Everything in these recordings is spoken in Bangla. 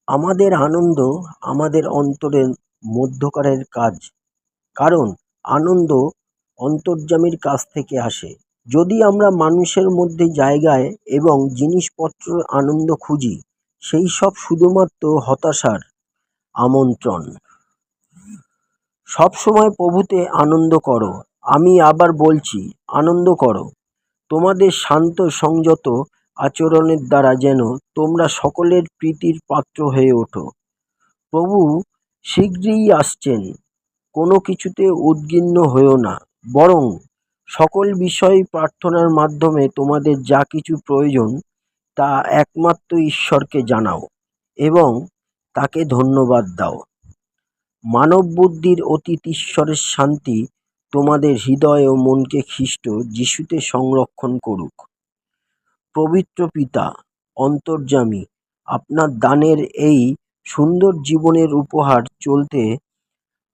আমাদের আনন্দ আমাদের অন্তরের মধ্যকারের কাজ, কারণ আনন্দ অন্তর্যামীর কাছ থেকে আসে। যদি আমরা মানুষের মধ্যে জায়গায় এবং জিনিসপত্র আনন্দ খুঁজি, সেই সব শুধুমাত্র হতাশার আমন্ত্রণ। সবসময় প্রভুতে আনন্দ করো। আমি আবার বলছি, আনন্দ করো। তোমাদের শান্ত সংযত আচরণের দ্বারা যেন তোমরা সকলের প্রীতির পাত্র হয়ে ওঠো। প্রভু শীঘ্রই আসছেন। কোনো কিছুতে উদ্বিগ্ন হয়ো না, বরং সকল বিষয় প্রার্থনার মাধ্যমে তোমাদের যা কিছু প্রয়োজন তা একমাত্র ঈশ্বরকে জানাও এবং তাকে ধন্যবাদ দাও। মানব বুদ্ধির অতীত ঈশ্বরের শান্তি তোমাদের হৃদয় ও মনকে খ্রিস্ট যিশুতে সংরক্ষণ করুক। পবিত্র পিতা, অন্তর্যামী, আপনার দানের এই সুন্দর জীবনের উপহার চলতে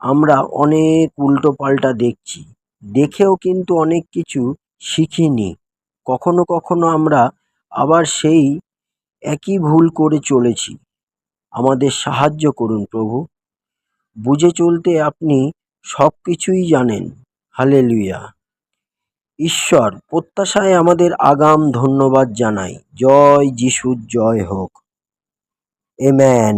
আমরা অনেক উল্টোপাল্টা দেখছি, দেখেও কিন্তু অনেক কিছু শিখিনি। কখনো কখনো আমরা আবার সেই একই ভুল করে চলেছি। আমাদের সাহায্য করুন প্রভু, বুঝে চলতে। আপনি সব কিছুই জানেন। হালেলুয়া। ঈশ্বর, প্রত্যাশায় আমাদের আগাম ধন্যবাদ জানাই। জয় যিশুর জয় হোক। আমেন।